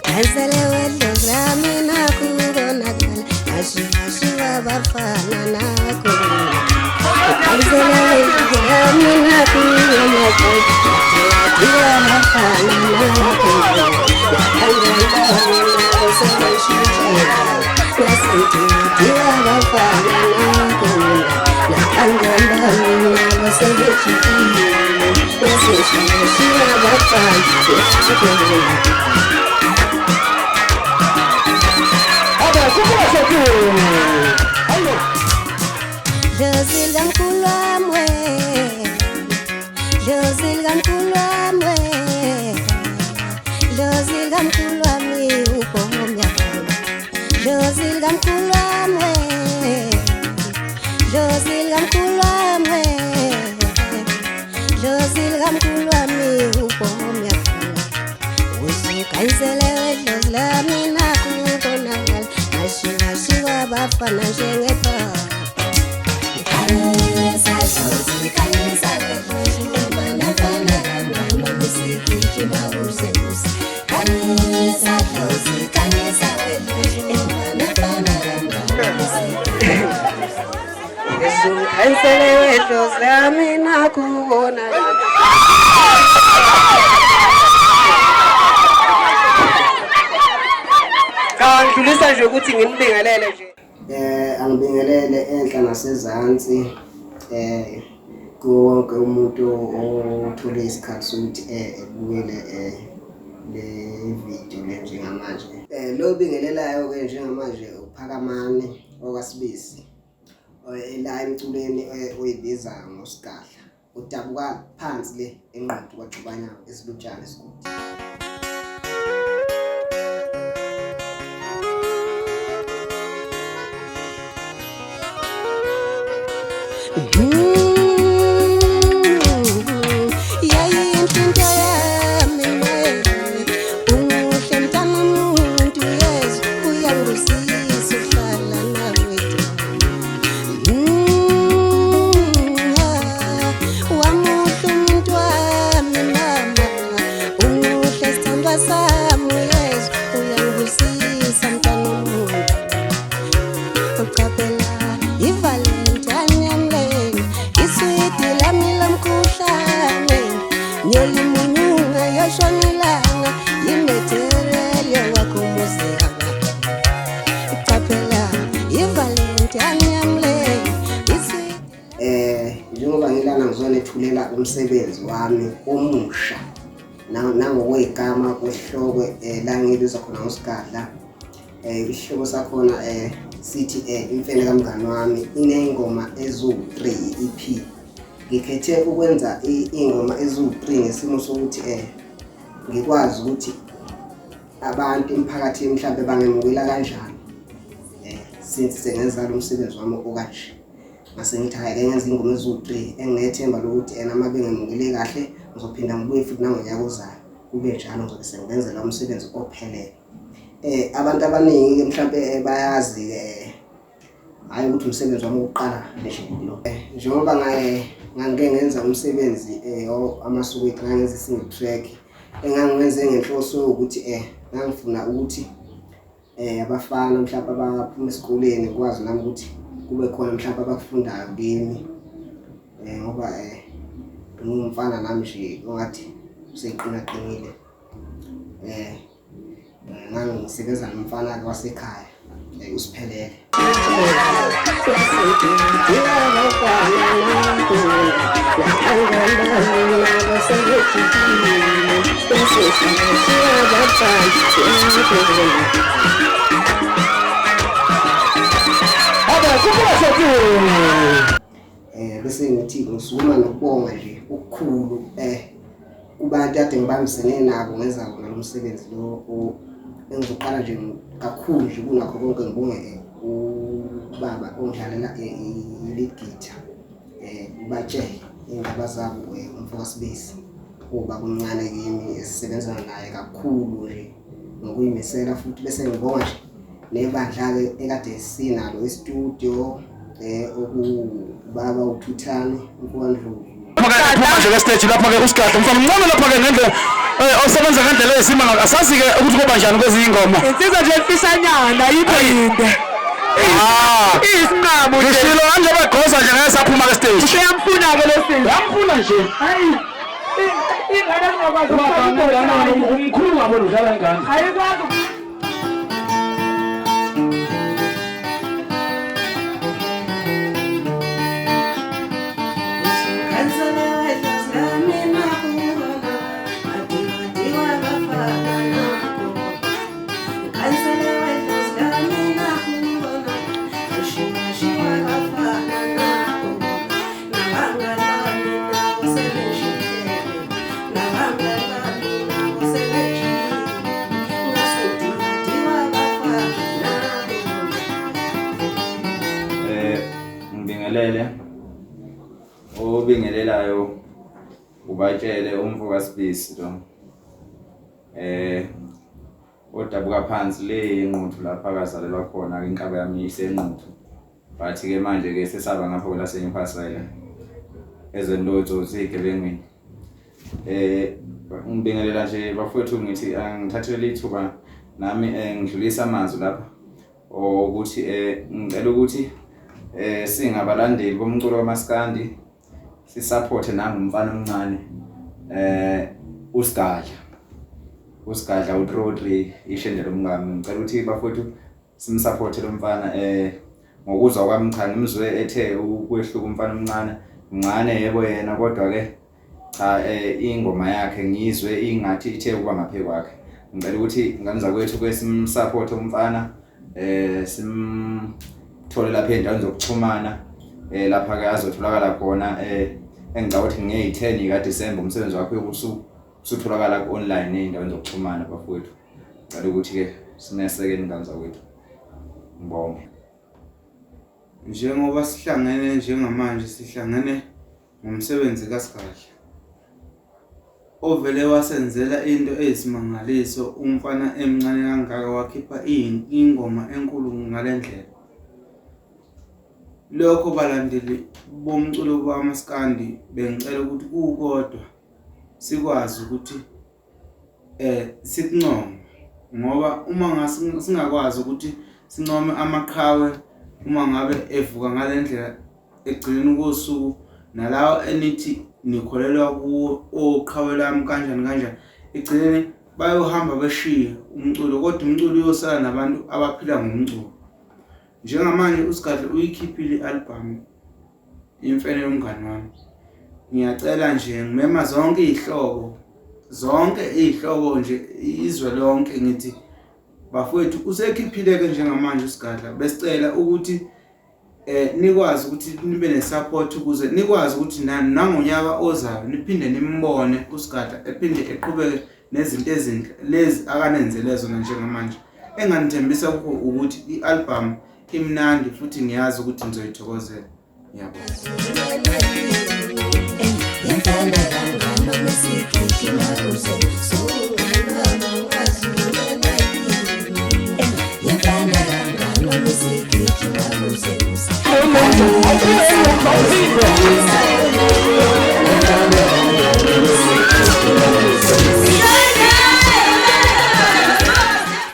Kanselewe lozami nakubonakala Ashiva bafana nakubonakala Kanselewe lozami nakubonakala Ashiva bafana nakubonakala Jozilgan kulwamwe Jozilgan kulwamwe Jozilgan kulwamwe upomya Jozilgan kulwamwe Jozilgan kulwamwe Jozilgan kulwamwe upomya Usukanselewe jozlami nakubonakala Ashiva bafana njengepa Kanselewe lozami nakubonakala Ngidlulisa nje ukuthi nginibingelele nje angibingelele enhla nasezantsi kuwonke umuntu othole isikhathi sokuthi ebukele le video le njengamanje lo bingelelayo ke njengamanje uPhakamani okaSibisi la emculweni oyibiza ngoSigahla udabuka phansi le enqondo kwaXubanya esilutshana esigodi njengoba ngilana ngizona ethulela umsebenzi wami omusha nangokwegama kwehloko la ngibizwa khona ngoSigahla isihloko sakhona sithi imfene kamngani wami inengoma ezu3 EP ngikhethe ukwenza ingoma ezu3 ngesimo sokuthi ngikwazi ukuthi abantu emphakathini mhlawumbe bangemukela kanjani since sengenza lo msebenzi wami okanje mase ngithi hayi ngenza ingoma ezu3 enginethemba lokuthi noma bengemukele kahle ngizophinda ngibuye futhi nangonyaka ozayo kube njalo ngizobe sengenzela umsebenzi ophelele abantu abaningi mhlawumbe bayazi hayi ukuthi umsebenzi wami oqala nje lo njengoba ngangike ngenza umsebenzi amasuku ethu ngenza single track engangiwenze ngenhloso ukuthi ngangifuna ukuthi abafana mhlawumbe abaphuma esikoleni kwazi nami ukuthi kube khona mhlawumbe abakufundayo kimi ngoba ngumfana nami nje ongathi useqinaqinile ngangisebenza nomfana wasekhaya uSiphelele bese ngithi ngisukuma nokubonga nje ukukhulu kubantu ade ngibambisene nabo ngenza wona lo msebenzi lo engizoqala nje kakhulu nje kunakho konke ngibonge ubaba ongidlalela i-lead guitar ubatshele indaba zabo umfana Sibisi ubaba omncane kimi esisebenza naye kakhulu nje ngokuyimisela futhi bese ngibonga nje nebandla ke ekade sinalo e-studio okubaba uThuthani uNkundlu manje ke stage lapha ke uSigahla mfana ngcono lapha ke ngendlela osebenza ngandlela esimanga asazi ke ukuthi kuba njani kwezinye ingoma insizwa nje emfishanyana yipho yinde isinqabo nje ngishilo kanje bagqoza nje ngasaphuma ke stage uyamfuna ke lo sisi yamfuna nje hayi ingane ngakwazi umkhulu wabo udlala ingane ayikwazi obingelelayo ubatshele umvuka sibisi lo odabuka phansi le inquthu lapha kazalelwa khona ke inhlaba yami isenquthu bathi ke manje ke sesaba ngapha kwela senyuphasela ezenlotho zigebengweni ngibingelela nje bafowethu ngithi angithathele ithuba nami ngidlulisa amazwi lapha ukuthi ngicela ukuthi singabalandeli bomculo kaMaskandi sisupport nangumfana omncane uSigadla uTrodri ishendelo umngami ngicela ukuthi bafowethu simsupport lo mfana ngokuzwa kwami cha ngimzwe ethe ukwehluka umfana omncane yebo yena kodwa ke cha ingoma yakhe ngizwe ingathi ithe kuba ngaphe kwakhe ngicela ukuthi nganiza kwethu kwesimsupport umfana simthole lapha endaweni zokuxhumana lapha ke azotholakala khona engicabanga nge-10 ka December umsebenzi wakhe usutholakala online endaweni zokuxhumana bafowethu ngicela ukuthi ke sinesekeni nganza kwethu ngibonge njengoba sihlangene njengamanje sihlangene ngomsebenzi kaSigadla ovele wasenzela into eyisimangaliso umfana emncane kangaka wakhipha ingoma enkulu ngalendlela lokho balandeli bomculo kaMaskandi bengicela ukuthi kukodwa sikwazi ukuthi sikunqome ngoba uma singakwazi ukuthi sinqome amaqhawe uma ngabe evuka ngalendlela egcineni kosuku nalawo enithi nikholelwa kuwo oqhawe lami kanjani egcineni bayohamba beshiya umculo kodwa umculo uyosala nabantu abaphila ngomculo njengamanje uSigadla uyikhiphile i-album imfene yomngani wami ngiyacela nje ngimema zonke izihlobo nje izwe lonke ngithi bafowethu usekhiphile ke njengamanje uSigadla besicela ukuthi nikwazi ukuthi nibe nesupport ukuze nikwazi ukuthi nangonyaka ozayo niphinde nimbone uSigadla ephinde eqhubeke nezinto ezinhle lezi akanenzele zona njengamanje enganithembisa ukuthi i-album imnandi futhi ngiyazi ukuthi nizoyithokozela ngiyabonga Music.